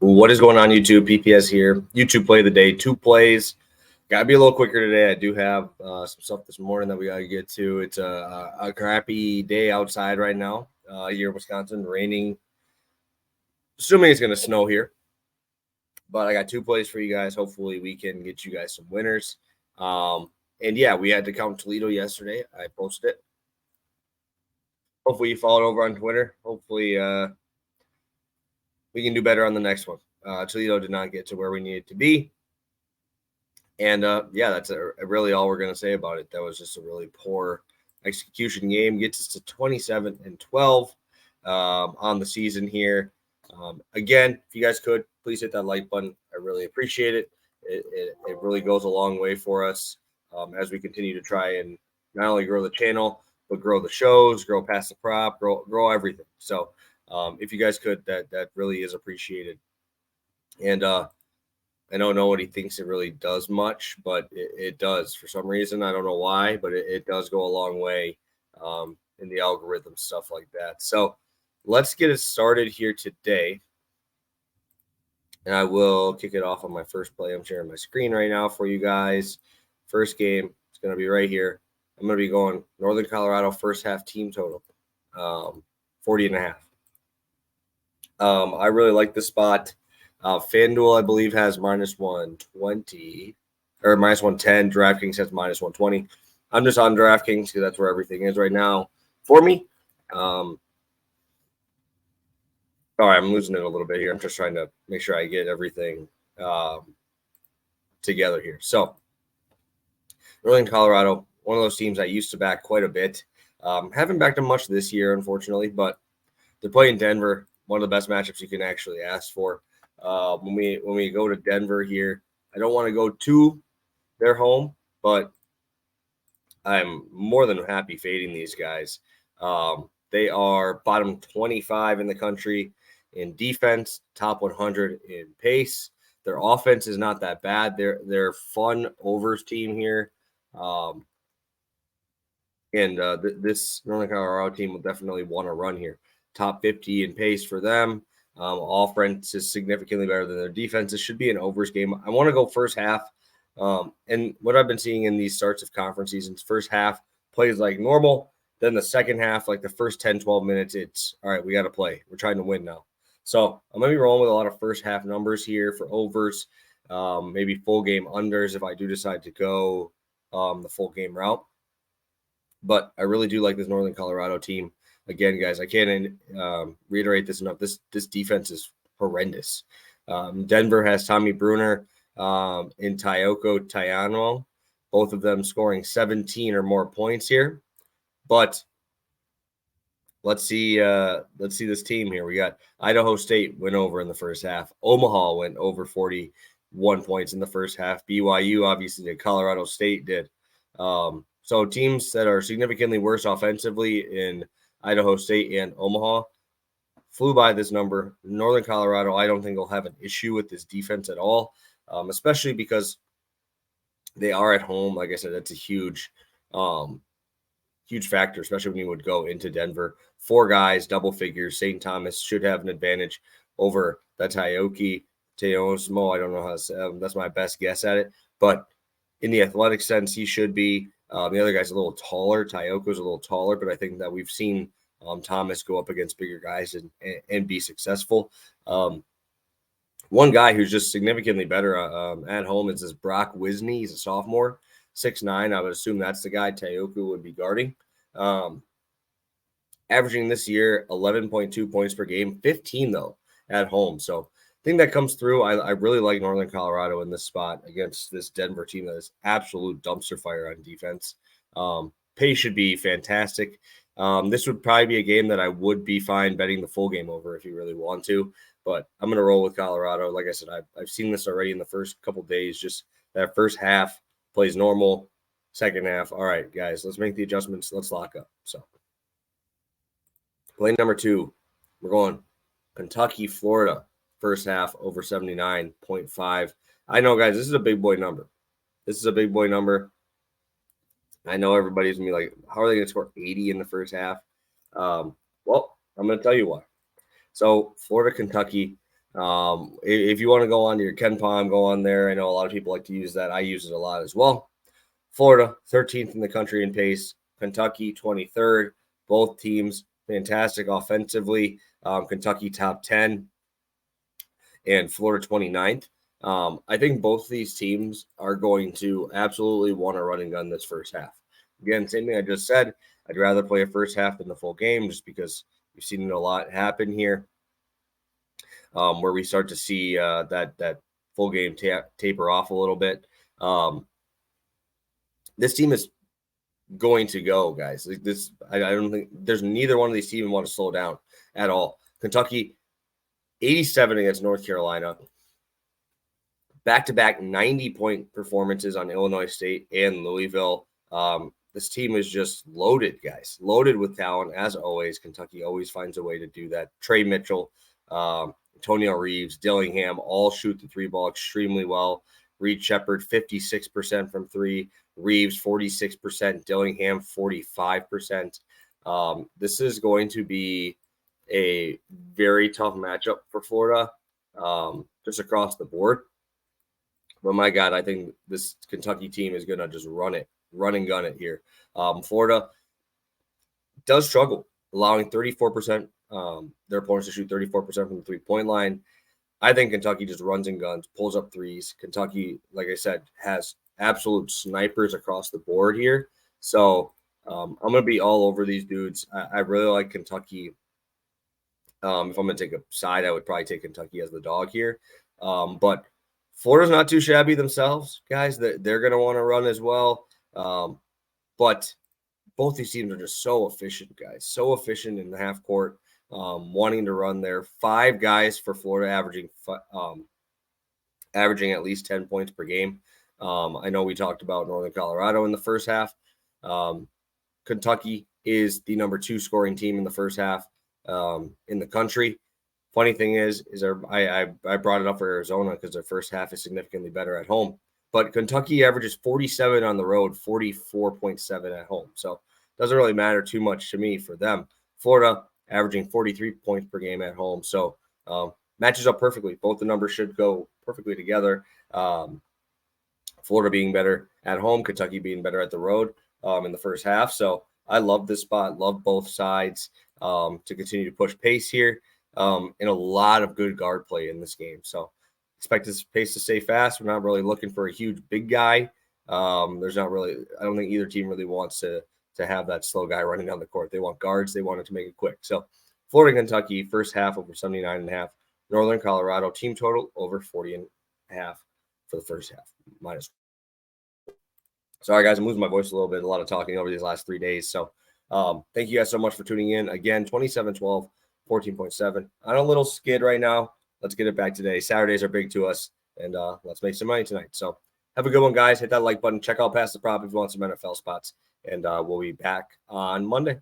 What is going on, YouTube? PPS here. YouTube play of the day. 2 plays. Got to be a little quicker today. I do have some stuff this morning that we got to get to. It's a crappy day outside right now here in Wisconsin. Raining. Assuming it's going to snow here. But I got 2 plays for you guys. Hopefully we can get you guys some winners. And yeah, we had to count Toledo yesterday. I posted it. Hopefully you followed over on Twitter. Hopefully we can do better on the next one. Toledo did not get to where we needed to be. And, yeah, that's really all we're going to say about it. That was just a really poor execution game. Gets us to 27-12 on the season here. Again, if you guys could, please hit that like button. I really appreciate it. It really goes a long way for us as we continue to try and not only grow the channel, but grow the shows, grow past the prop, grow everything. So if you guys could, that really is appreciated. And I don't know what he thinks it really does much, but it does for some reason. I don't know why, but it does go a long way in the algorithm, stuff like that. So let's get it started here today. And I will kick it off on my first play. I'm sharing my screen right now for you guys. First game, it's going to be right here. I'm going to be going Northern Colorado first half team total, 40.5. I really like this spot. FanDuel, I believe, has -120 or -110. DraftKings has -120. I'm just on DraftKings because that's where everything is right now for me. All right, I'm losing it a little bit here. I'm just trying to make sure I get everything together here. So, Northern Colorado, one of those teams I used to back quite a bit. Haven't backed them much this year, unfortunately, but they're playing Denver, one of the best matchups you can actually ask for. When we go to Denver here, I don't want to go to their home, but I'm more than happy fading these guys. They are bottom 25 in the country in defense, top 100 in pace. Their offense is not that bad. They're fun overs team here. This Northern Colorado team will definitely want to run here. Top 50 in pace for them. Offense is significantly better than their defense. This should be an overs game. I want to go first half. And what I've been seeing in these starts of conference seasons, first half plays like normal. Then the second half, like the first 10, 12 minutes, it's all right, we got to play. We're trying to win now. So I'm going to be rolling with a lot of first half numbers here for overs, maybe full game unders if I do decide to go the full game route. But I really do like this Northern Colorado team. Again, guys, I can't reiterate this enough. This defense is horrendous. Denver has Tommy Bruner and Tayoko Tayano, both of them scoring 17 or more points here. But let's see this team here. We got Idaho State went over in the first half. Omaha went over 41 points in the first half. BYU obviously did. Colorado State did. So teams that are significantly worse offensively in Idaho State and Omaha flew by this number. Northern Colorado, I don't think will have an issue with this defense at all, especially because they are at home. Like I said, that's a huge factor, especially when you would go into Denver. 4 guys, double figures. St. Thomas should have an advantage over that Tayoki Teosmo. I don't know how to say that's my best guess at it. But in the athletic sense, he should be. The other guy's a little taller. Tayoko's a little taller, but I think that we've seen Thomas go up against bigger guys and be successful. One guy who's just significantly better at home is this Brock Wisney. He's a sophomore, 6'9". I would assume that's the guy Tayoko would be guarding. Averaging this year 11.2 points per game, 15 though at home. So I think that comes through. I really like Northern Colorado in this spot against this Denver team that is absolute dumpster fire on defense. Pace should be fantastic. This would probably be a game that I would be fine betting the full game over if you really want to, but I'm going to roll with Colorado. Like I said, I've seen this already in the first couple days. Just that first half plays normal. Second half, all right, guys, let's make the adjustments. Let's lock up. So play number 2, we're going Kentucky, Florida. First half over 79.5. I know, guys, this is a big boy number. I know everybody's going to be like, how are they going to score 80 in the first half? Well, I'm going to tell you why. So Florida, Kentucky, If you want to go on to your Ken Palm, go on there. I know a lot of people like to use that. I use it a lot as well. Florida, 13th in the country in pace. Kentucky, 23rd. Both teams fantastic offensively. Kentucky top 10 and Florida 29th. I think both of these teams are going to absolutely want to run and gun this first half. Again, same thing I just said. I'd rather play a first half than the full game just because we've seen a lot happen here where we start to see that full game taper off a little bit. This team is going to go, guys. Like this, I don't think there's neither one of these teams want to slow down at all. Kentucky, 87 against North Carolina. Back-to-back 90-point performances on Illinois State and Louisville. This team is just loaded, guys. Loaded with talent, as always. Kentucky always finds a way to do that. Trey Mitchell, Antonio Reeves, Dillingham all shoot the three ball extremely well. Reed Shepherd, 56% from three. Reeves, 46%. Dillingham, 45%. This is going to be a very tough matchup for Florida, just across the board. But my God, I think this Kentucky team is going to just run and gun it here. Florida does struggle, allowing 34%, their opponents to shoot 34% from the three-point line. I think Kentucky just runs and guns, pulls up threes. Kentucky, like I said, has absolute snipers across the board here. So I'm going to be all over these dudes. I really like Kentucky. If I'm going to take a side, I would probably take Kentucky as the dog here. But Florida's not too shabby themselves, guys. They're going to want to run as well. But both these teams are just so efficient, guys. So efficient in the half court, wanting to run there. 5 guys for Florida averaging at least 10 points per game. I know we talked about Northern Colorado in the first half. Kentucky is the number 2 scoring team in the first half in the country. Funny thing is I brought it up for Arizona because their first half is significantly better at home. But Kentucky averages 47 on the road, 44.7 at home. So it doesn't really matter too much to me for them. Florida averaging 43 points per game at home. So matches up perfectly. Both the numbers should go perfectly together. Florida being better at home, Kentucky being better at the road in the first half. So I love this spot, love both sides to continue to push pace here. And a lot of good guard play in this game. So expect this pace to stay fast. We're not really looking for a huge big guy. There's not really, I don't think either team really wants to have that slow guy running down the court. They want guards. They want it to make it quick. So Florida, Kentucky, first half over 79.5. Northern Colorado, team total over 40.5 for the first half. Minus. Sorry, guys, I'm losing my voice a little bit. A lot of talking over these last 3 days. So thank you guys so much for tuning in. Again, 27-12, 14.7. On a little skid right now. Let's get it back today. Saturdays are big to us, and let's make some money tonight. So have a good one, guys. Hit that like button. Check out Pass the Prop if you want some NFL spots, and we'll be back on Monday.